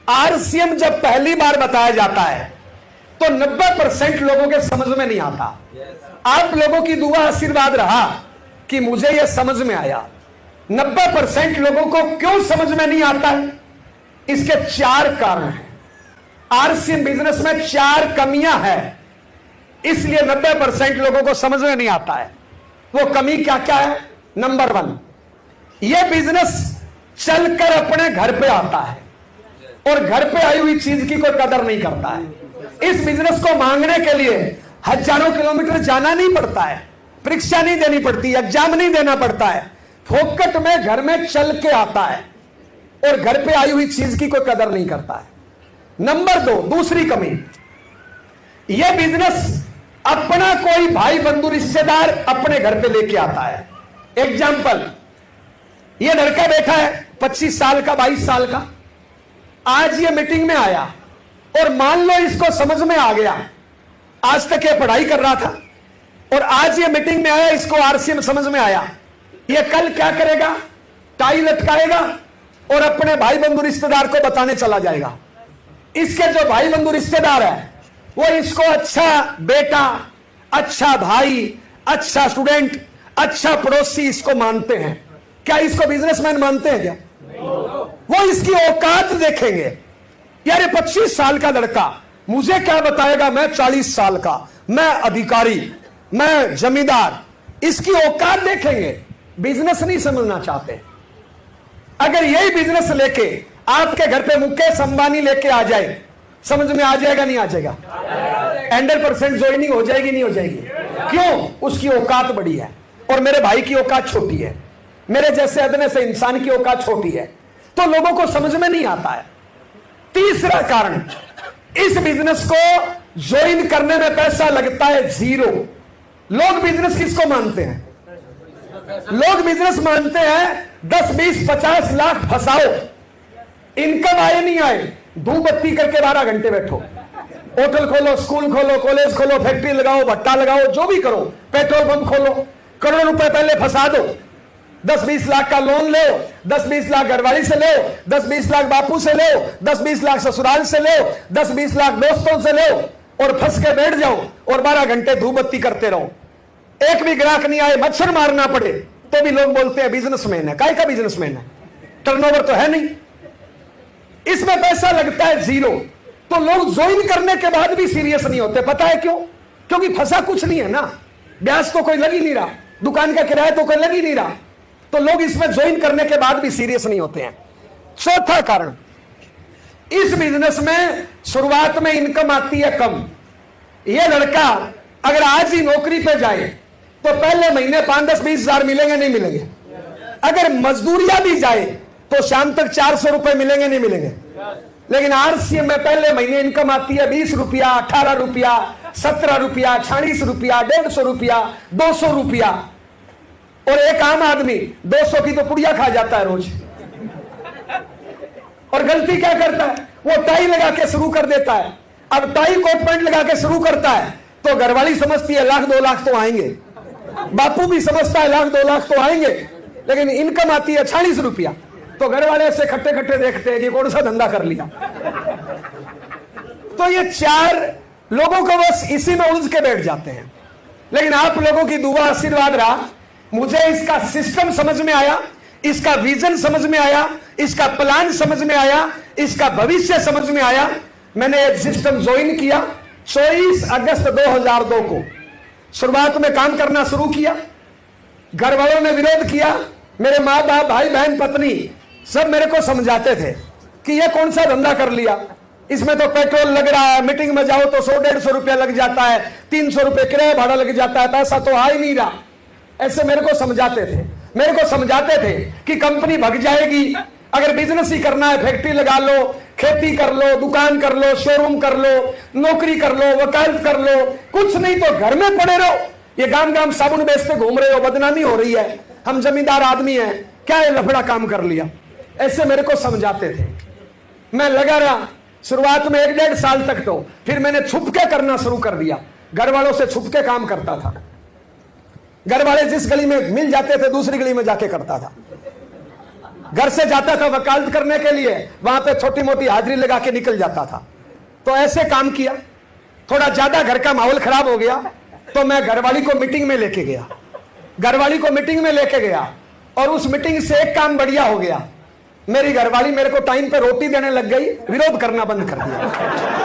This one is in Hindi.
आरसीएम जब पहली बार बताया जाता है तो 90% लोगों के समझ में नहीं आता। आप लोगों की दुआ आशीर्वाद रहा कि मुझे यह समझ में आया। 90% लोगों को क्यों समझ में नहीं आता है? इसके 4 कारण हैं। आरसीएम बिजनेस में 4 कमियां हैं, इसलिए 90% लोगों को समझ में नहीं आता है। वो कमी क्या क्या है? नंबर 1, यह बिजनेस चलकर अपने घर पे आता है और घर पे आई हुई चीज की कोई कदर नहीं करता है। इस बिजनेस को मांगने के लिए हजारों किलोमीटर जाना नहीं पड़ता है, परीक्षा नहीं देनी पड़ती, एग्जाम नहीं देना पड़ता है, फोकट में घर में चल के आता है और घर पे आई हुई चीज की कोई कदर नहीं करता है। नंबर 2, दूसरी कमी, यह बिजनेस अपना कोई भाई बंधु रिश्तेदार अपने घर पे लेके आता है। एग्जाम्पल, यह लड़का बैठा है 25 साल का, 22 साल का, आज ये मीटिंग में आया और मान लो इसको समझ में आ गया, आज तक ये पढ़ाई कर रहा था और आज ये मीटिंग में आया, इसको आरसीएम समझ में आया। ये कल क्या करेगा? टाई लटकाएगा और अपने भाई बंधु रिश्तेदार को बताने चला जाएगा। इसके जो भाई बंधु रिश्तेदार है वो इसको अच्छा बेटा, अच्छा भाई, अच्छा स्टूडेंट, अच्छा पड़ोसी इसको मानते हैं। क्या इसको बिजनेसमैन मानते हैं क्या? वो इसकी औकात देखेंगे। यार ये 25 साल का लड़का मुझे क्या बताएगा, मैं 40 साल का, मैं अधिकारी, मैं जमींदार, इसकी औकात देखेंगे। बिजनेस नहीं समझना चाहते। अगर यही बिजनेस लेके आपके घर पे मुकेश अंबानी लेके आ जाए, समझ में आ जाएगा नहीं आ जाएगा? 100% ज्वाइनिंग हो जाएगी नहीं हो जाएगी? क्यों? उसकी औकात बड़ी है और मेरे भाई की औकात छोटी है, मेरे जैसे अदने से इंसान की औकात छोटी है, तो लोगों को समझ में नहीं आता है। तीसरा कारण, इस बिजनेस को ज्वाइन करने में पैसा लगता है 0। लोग बिजनेस किसको मानते हैं? लोग बिजनेस मानते हैं 10, 20, 50 लाख फंसाओ, इनकम आए नहीं आए, धूप बत्ती करके 12 घंटे बैठो, होटल खोलो, स्कूल खोलो, कॉलेज खोलो, फैक्ट्री लगाओ, भट्टा लगाओ, जो भी करो, पेट्रोल पंप खोलो, करोड़ों रुपए पहले फंसा दो, 10-20 लाख का लोन लो, 10-20 लाख घरवाली से लो, 10-20 लाख बापू से लो, 10-20 लाख ससुराल से लो, 10-20 लाख दोस्तों से लो और फंस के बैठ जाओ और 12 घंटे धूप बत्ती करते रहो। एक भी ग्राहक नहीं आए, मच्छर मारना पड़े, तो भी लोग बोलते हैं बिजनेसमैन है। काय का बिजनेसमैन है? टर्नओवर तो है नहीं, इसमें पैसा लगता है 0। तो लोग ज्वाइन करने के बाद भी सीरियस नहीं होते। पता है क्यों? क्योंकि फंसा कुछ नहीं है ना, ब्याज तो कोई लग ही नहीं रहा, दुकान का किराया तो कोई लग ही नहीं रहा, तो लोग इसमें ज्वाइन करने के बाद भी सीरियस नहीं होते हैं। चौथा कारण, इस बिजनेस में शुरुआत में इनकम आती है कम। यह लड़का अगर आज ही नौकरी पे जाए तो पहले महीने 5, 10, 20 हजार मिलेंगे नहीं मिलेंगे? अगर मजदूरिया भी जाए तो शाम तक 400 रुपए मिलेंगे नहीं मिलेंगे? लेकिन आरसीएम में पहले महीने इनकम आती है 20 रुपया, 18 रुपया, 17 रुपया, 46 रुपया, 150 रुपया, 200 रुपया। और एक आम आदमी 200 की तो पुड़िया खा जाता है रोज। और गलती क्या करता है? वो टाई लगा के शुरू कर देता है। अब टाई कोट पैंट लगा के शुरू करता है तो घरवाली समझती है 1 लाख 2 लाख तो आएंगे, बापू भी समझता है 1 लाख 2 लाख तो आएंगे, लेकिन इनकम आती है 46 रुपया, तो घर वाले से खट्टे खट्टे देखते हैं कि कौन सा धंधा कर लिया। तो ये 4 लोगों को बस इसी में उलझ के बैठ जाते हैं। लेकिन आप लोगों की दुआ आशीर्वाद रहा, मुझे इसका सिस्टम समझ में आया, इसका विजन समझ में आया, इसका प्लान समझ में आया, इसका भविष्य समझ में आया। मैंने एक सिस्टम ज्वाइन किया 24 अगस्त 2002 को। शुरुआत में काम करना शुरू किया, घर वालों ने विरोध किया, मेरे माँ बाप, भाई बहन, पत्नी सब मेरे को समझाते थे कि ये कौन सा धंधा कर लिया, इसमें तो पेट्रोल लग रहा है, मीटिंग में जाओ तो 100-150 रुपया लग जाता है, 300 रुपये किराया भाड़ा लग जाता है, पैसा तो आ ही नहीं रहा। ऐसे मेरे को समझाते थे कि कंपनी भग जाएगी, अगर बिजनेस ही करना है फैक्ट्री लगा लो, खेती कर लो, दुकान कर लो, शोरूम कर लो, नौकरी कर लो, वकालत कर लो, कुछ नहीं तो घर में पड़े रहो। ये गांव गांव साबुन बेचते घूम रहे हो, बदनामी हो रही है, हम जमींदार आदमी हैं, क्या ये लफड़ा काम कर लिया। ऐसे मेरे को समझाते थे। मैं लगा रहा शुरुआत में 1-1.5 साल तक, तो फिर मैंने छुपके करना शुरू कर दिया, घर वालों से छुपके काम करता था। घर वाले जिस गली में मिल जाते थे दूसरी गली में जाके करता था। घर से जाता था वकालत करने के लिए, वहां पे छोटी मोटी हाजिरी लगा के निकल जाता था। तो ऐसे काम किया, थोड़ा ज्यादा घर का माहौल खराब हो गया तो मैं घरवाली को मीटिंग में लेके गया, घरवाली को मीटिंग में लेके गया और उस मीटिंग से एक काम बढ़िया हो गया, मेरी घरवाली मेरे को टाइम पे रोटी देने लग गई, विरोध करना बंद कर दिया।